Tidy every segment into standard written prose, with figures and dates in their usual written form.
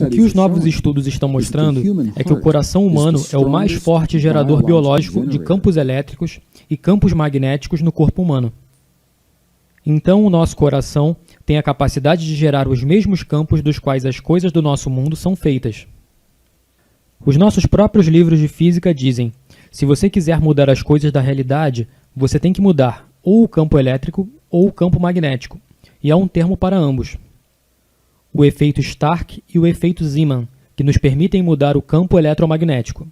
O que os novos estudos estão mostrando é que o coração humano é o mais forte gerador biológico de campos elétricos e campos magnéticos no corpo humano. Então, o nosso coração tem a capacidade de gerar os mesmos campos dos quais as coisas do nosso mundo são feitas. Os nossos próprios livros de física dizem: se você quiser mudar as coisas da realidade, você tem que mudar ou o campo elétrico ou o campo magnético, e há um termo para ambos. O efeito Stark e o efeito Zeeman, que nos permitem mudar o campo eletromagnético.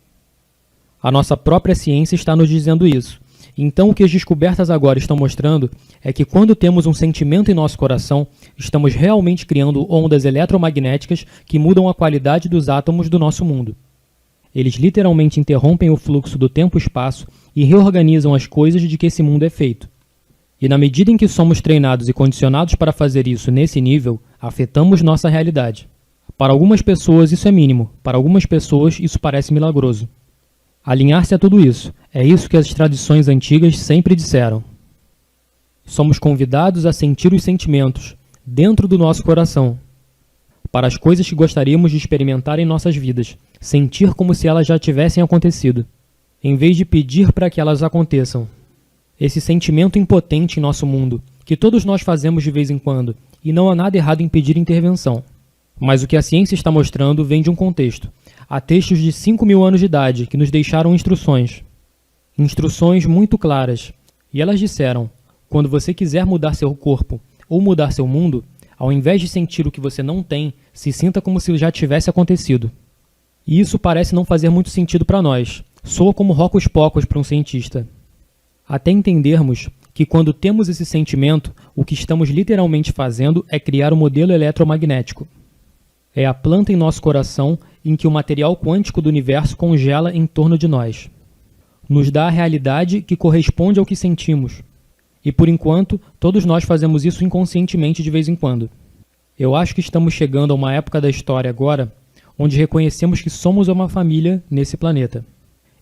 A nossa própria ciência está nos dizendo isso. Então, o que as descobertas agora estão mostrando é que quando temos um sentimento em nosso coração, estamos realmente criando ondas eletromagnéticas que mudam a qualidade dos átomos do nosso mundo. Eles literalmente interrompem o fluxo do tempo e espaço e reorganizam as coisas de que esse mundo é feito. E na medida em que somos treinados e condicionados para fazer isso nesse nível, afetamos nossa realidade. Para algumas pessoas isso é mínimo, para algumas pessoas isso parece milagroso. Alinhar-se a tudo isso, é isso que as tradições antigas sempre disseram. Somos convidados a sentir os sentimentos, dentro do nosso coração, para as coisas que gostaríamos de experimentar em nossas vidas, sentir como se elas já tivessem acontecido, em vez de pedir para que elas aconteçam. Esse sentimento impotente em nosso mundo, que todos nós fazemos de vez em quando, e não há nada errado em pedir intervenção. Mas o que a ciência está mostrando vem de um contexto. Há textos de 5.000 anos de idade que nos deixaram instruções. Instruções muito claras. E elas disseram: quando você quiser mudar seu corpo ou mudar seu mundo, ao invés de sentir o que você não tem, se sinta como se já tivesse acontecido. E isso parece não fazer muito sentido para nós. Soa como hocus-pocus para um cientista. Até entendermos que quando temos esse sentimento, o que estamos literalmente fazendo é criar um modelo eletromagnético. É a planta em nosso coração em que o material quântico do universo congela em torno de nós. Nos dá a realidade que corresponde ao que sentimos. E por enquanto, todos nós fazemos isso inconscientemente de vez em quando. Eu acho que estamos chegando a uma época da história agora, onde reconhecemos que somos uma família nesse planeta.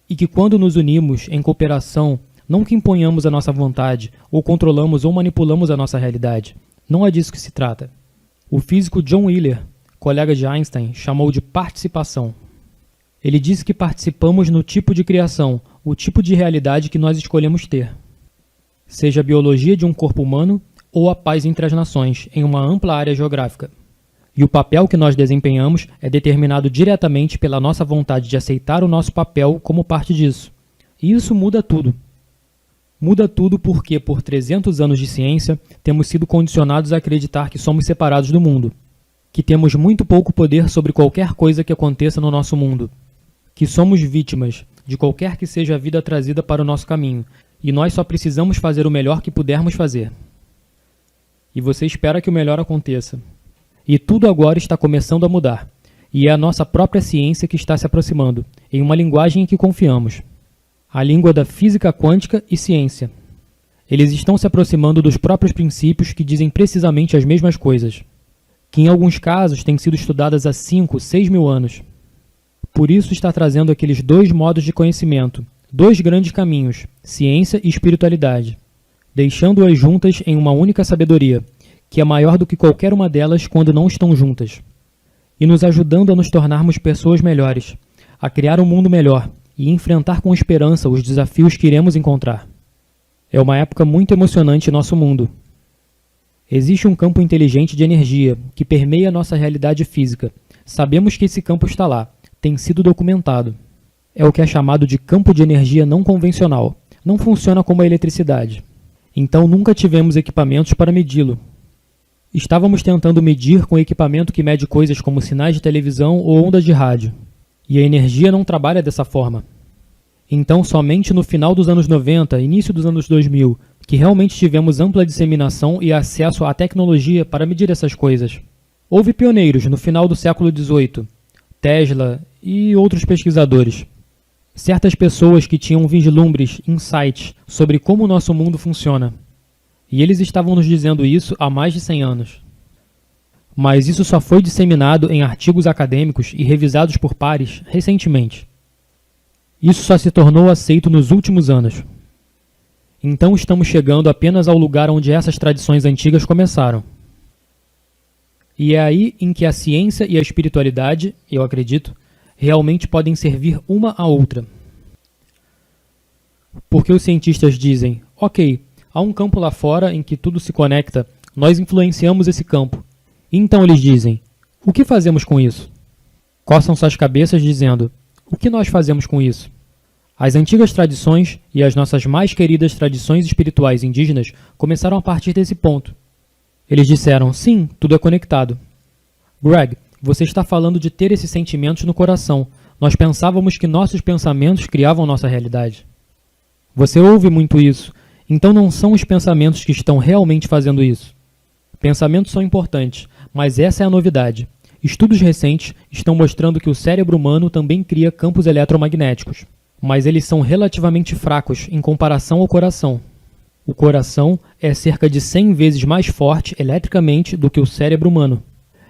E que quando nos unimos em cooperação, não que imponhamos a nossa vontade, ou controlamos ou manipulamos a nossa realidade. Não é disso que se trata. O físico John Wheeler, colega de Einstein, chamou de participação. Ele disse que participamos no tipo de criação, o tipo de realidade que nós escolhemos ter. Seja a biologia de um corpo humano ou a paz entre as nações, em uma ampla área geográfica. E o papel que nós desempenhamos é determinado diretamente pela nossa vontade de aceitar o nosso papel como parte disso. E isso muda tudo. Muda tudo porque, por 300 anos de ciência, temos sido condicionados a acreditar que somos separados do mundo, que temos muito pouco poder sobre qualquer coisa que aconteça no nosso mundo, que somos vítimas de qualquer que seja a vida trazida para o nosso caminho, e nós só precisamos fazer o melhor que pudermos fazer. E você espera que o melhor aconteça. E tudo agora está começando a mudar, e é a nossa própria ciência que está se aproximando, em uma linguagem em que confiamos. A língua da física quântica e ciência. Eles estão se aproximando dos próprios princípios que dizem precisamente as mesmas coisas, que em alguns casos têm sido estudadas há 5, 6 mil anos. Por isso está trazendo aqueles dois modos de conhecimento, dois grandes caminhos, ciência e espiritualidade, deixando-as juntas em uma única sabedoria, que é maior do que qualquer uma delas quando não estão juntas, e nos ajudando a nos tornarmos pessoas melhores, a criar um mundo melhor, e enfrentar com esperança os desafios que iremos encontrar. É uma época muito emocionante em nosso mundo. Existe um campo inteligente de energia que permeia nossa realidade física. Sabemos que esse campo está lá, tem sido documentado. É o que é chamado de campo de energia não convencional. Não funciona como a eletricidade. Então nunca tivemos equipamentos para medi-lo. Estávamos tentando medir com equipamento que mede coisas como sinais de televisão ou ondas de rádio. E a energia não trabalha dessa forma. Então, somente no final dos anos 90, início dos anos 2000, que realmente tivemos ampla disseminação e acesso à tecnologia para medir essas coisas. Houve pioneiros no final do século XVIII, Tesla e outros pesquisadores. Certas pessoas que tinham vislumbres, insights sobre como o nosso mundo funciona. E eles estavam nos dizendo isso há mais de 100 anos. Mas isso só foi disseminado em artigos acadêmicos e revisados por pares recentemente. Isso só se tornou aceito nos últimos anos. Então estamos chegando apenas ao lugar onde essas tradições antigas começaram. E é aí em que a ciência e a espiritualidade, eu acredito, realmente podem servir uma à outra. Porque os cientistas dizem, ok, há um campo lá fora em que tudo se conecta, nós influenciamos esse campo. E então eles dizem, o que fazemos com isso? Coçam suas cabeças dizendo, o que nós fazemos com isso? As antigas tradições e as nossas mais queridas tradições espirituais indígenas começaram a partir desse ponto. Eles disseram, sim, tudo é conectado. Greg, você está falando de ter esses sentimentos no coração. Nós pensávamos que nossos pensamentos criavam nossa realidade. Você ouve muito isso, então não são os pensamentos que estão realmente fazendo isso. Pensamentos são importantes, mas essa é a novidade. Estudos recentes estão mostrando que o cérebro humano também cria campos eletromagnéticos, mas eles são relativamente fracos em comparação ao coração. O coração é cerca de 100 vezes mais forte eletricamente do que o cérebro humano.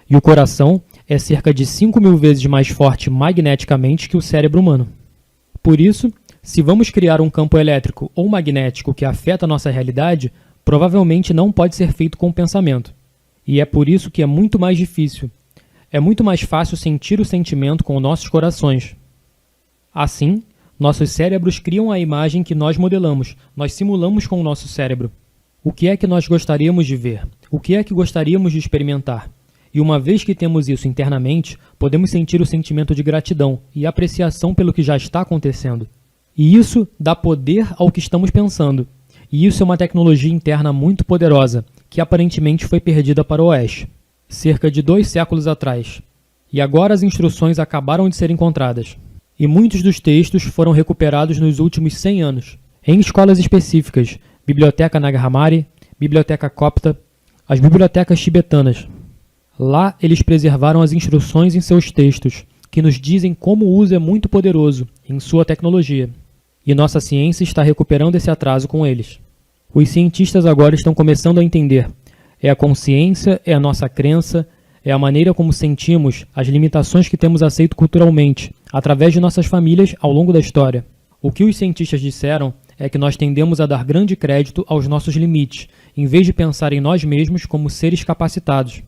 E o coração é cerca de 5.000 vezes mais forte magneticamente que o cérebro humano. Por isso, se vamos criar um campo elétrico ou magnético que afeta a nossa realidade, provavelmente não pode ser feito com o pensamento. E é por isso que é muito mais difícil. É muito mais fácil sentir o sentimento com nossos corações. Assim, nossos cérebros criam a imagem que nós modelamos, nós simulamos com o nosso cérebro. O que é que nós gostaríamos de ver? O que é que gostaríamos de experimentar? E uma vez que temos isso internamente, podemos sentir o sentimento de gratidão e apreciação pelo que já está acontecendo. E isso dá poder ao que estamos pensando. E isso é uma tecnologia interna muito poderosa, que aparentemente foi perdida para o Oeste, cerca de 2 séculos atrás. E agora as instruções acabaram de ser encontradas. E muitos dos textos foram recuperados nos últimos 100 anos, em escolas específicas, Biblioteca Nag Hammadi, Biblioteca Copta, as bibliotecas tibetanas. Lá eles preservaram as instruções em seus textos, que nos dizem como o uso é muito poderoso em sua tecnologia. E nossa ciência está recuperando esse atraso com eles. Os cientistas agora estão começando a entender. É a consciência, é a nossa crença, é a maneira como sentimos, as limitações que temos aceito culturalmente, através de nossas famílias ao longo da história. O que os cientistas disseram é que nós tendemos a dar grande crédito aos nossos limites, em vez de pensar em nós mesmos como seres capacitados.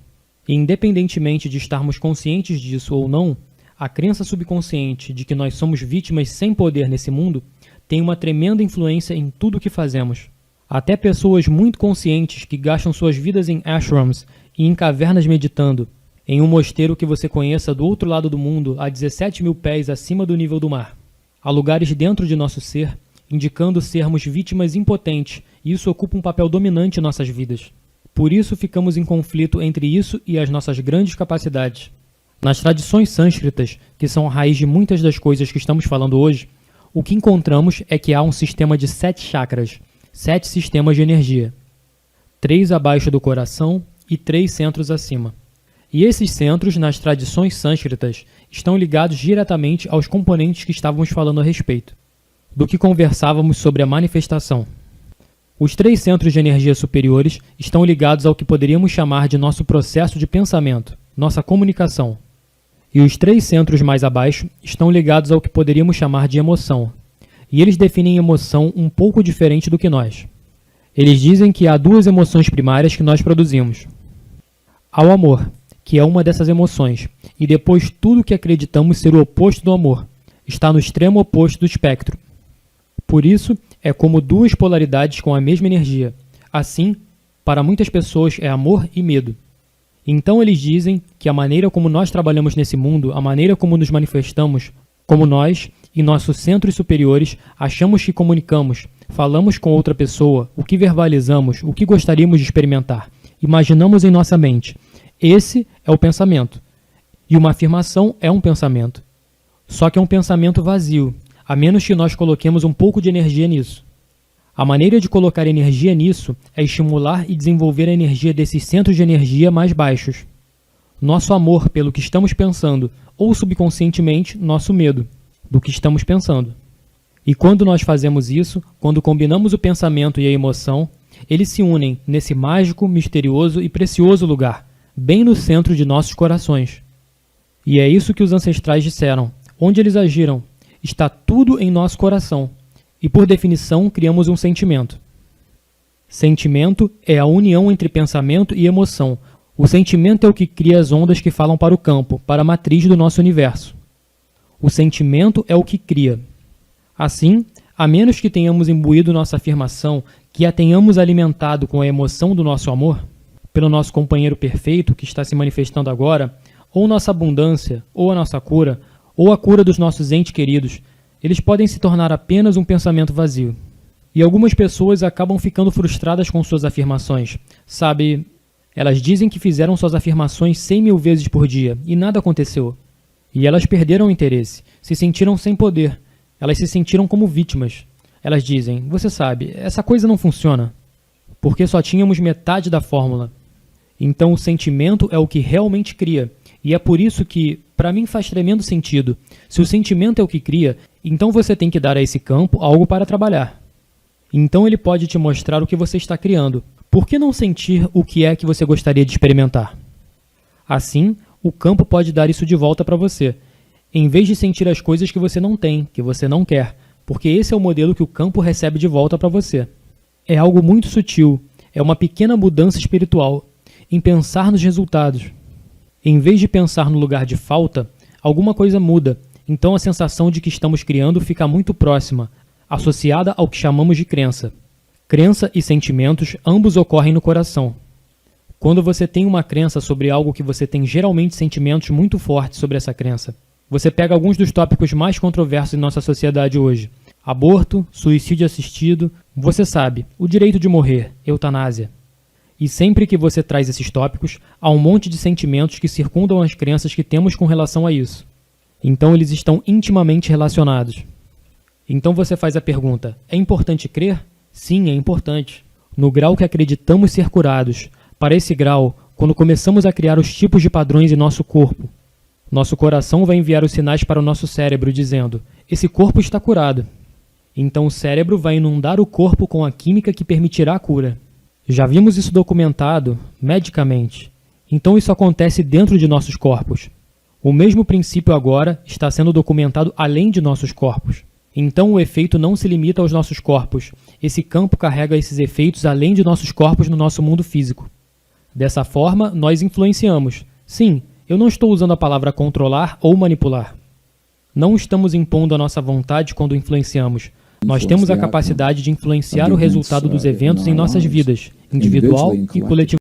E independentemente de estarmos conscientes disso ou não, a crença subconsciente de que nós somos vítimas sem poder nesse mundo tem uma tremenda influência em tudo o que fazemos. Até pessoas muito conscientes que gastam suas vidas em ashrams e em cavernas meditando, em um mosteiro que você conheça do outro lado do mundo a 17.000 pés acima do nível do mar. Há lugares dentro de nosso ser, indicando sermos vítimas impotentes, e isso ocupa um papel dominante em nossas vidas. Por isso ficamos em conflito entre isso e as nossas grandes capacidades. Nas tradições sânscritas, que são a raiz de muitas das coisas que estamos falando hoje, o que encontramos é que há um sistema de 7 chakras, 7 sistemas de energia, 3 abaixo do coração e 3 centros acima. E esses centros, nas tradições sânscritas, estão ligados diretamente aos componentes que estávamos falando a respeito, do que conversávamos sobre a manifestação. Os 3 centros de energia superiores estão ligados ao que poderíamos chamar de nosso processo de pensamento, nossa comunicação. E os 3 centros mais abaixo estão ligados ao que poderíamos chamar de emoção. E eles definem emoção um pouco diferente do que nós. Eles dizem que há 2 emoções primárias que nós produzimos. Há o amor, que é uma dessas emoções, e depois tudo que acreditamos ser o oposto do amor, está no extremo oposto do espectro. Por isso, é como 2 polaridades com a mesma energia. Assim, para muitas pessoas é amor e medo. Então eles dizem que a maneira como nós trabalhamos nesse mundo, a maneira como nos manifestamos, como nós e nossos centros superiores achamos que comunicamos, falamos com outra pessoa, o que verbalizamos, o que gostaríamos de experimentar, imaginamos em nossa mente. Esse é o pensamento. E uma afirmação é um pensamento. Só que é um pensamento vazio, a menos que nós coloquemos um pouco de energia nisso. A maneira de colocar energia nisso é estimular e desenvolver a energia desses centros de energia mais baixos. Nosso amor pelo que estamos pensando, ou subconscientemente, nosso medo do que estamos pensando. E quando nós fazemos isso, quando combinamos o pensamento e a emoção, eles se unem nesse mágico, misterioso e precioso lugar, bem no centro de nossos corações. E é isso que os ancestrais disseram. Onde eles agiram, está tudo em nosso coração. E por definição, criamos um sentimento. Sentimento é a união entre pensamento e emoção, O sentimento é o que cria as ondas que falam para o campo, para a matriz do nosso universo. O sentimento é o que cria. Assim, a menos que tenhamos imbuído nossa afirmação, que a tenhamos alimentado com a emoção do nosso amor, pelo nosso companheiro perfeito que está se manifestando agora, ou nossa abundância, ou a nossa cura, ou a cura dos nossos entes queridos, eles podem se tornar apenas um pensamento vazio. E algumas pessoas acabam ficando frustradas com suas afirmações. Sabe, elas dizem que fizeram suas afirmações 100.000 vezes por dia e nada aconteceu. E elas perderam o interesse, se sentiram sem poder, elas se sentiram como vítimas. Elas dizem, você sabe, essa coisa não funciona, porque só tínhamos metade da fórmula. Então o sentimento é o que realmente cria, e é por isso que, para mim faz tremendo sentido, se o sentimento é o que cria, então você tem que dar a esse campo algo para trabalhar. Então ele pode te mostrar o que você está criando. Por que não sentir o que é que você gostaria de experimentar? Assim, o campo pode dar isso de volta para você, em vez de sentir as coisas que você não tem, que você não quer, porque esse é o modelo que o campo recebe de volta para você. É algo muito sutil, é uma pequena mudança espiritual, em pensar nos resultados. Em vez de pensar no lugar de falta, alguma coisa muda, então a sensação de que estamos criando fica muito próxima, associada ao que chamamos de crença. Crença e sentimentos ambos ocorrem no coração. Quando você tem uma crença sobre algo que você tem geralmente sentimentos muito fortes sobre essa crença. Você pega alguns dos tópicos mais controversos em nossa sociedade hoje. Aborto, suicídio assistido, você sabe, o direito de morrer, eutanásia. E sempre que você traz esses tópicos, há um monte de sentimentos que circundam as crenças que temos com relação a isso. Então eles estão intimamente relacionados. Então você faz a pergunta, é importante crer? Sim, é importante. No grau que acreditamos ser curados, para esse grau, quando começamos a criar os tipos de padrões em nosso corpo, nosso coração vai enviar os sinais para o nosso cérebro dizendo, esse corpo está curado. Então o cérebro vai inundar o corpo com a química que permitirá a cura. Já vimos isso documentado, medicamente. Então isso acontece dentro de nossos corpos. O mesmo princípio agora está sendo documentado além de nossos corpos. Então o efeito não se limita aos nossos corpos. Esse campo carrega esses efeitos além de nossos corpos no nosso mundo físico. Dessa forma, nós influenciamos. Sim, eu não estou usando a palavra controlar ou manipular. Não estamos impondo a nossa vontade quando influenciamos. Nós temos a capacidade de influenciar o resultado dos eventos em nossas vidas, individual e coletivamente.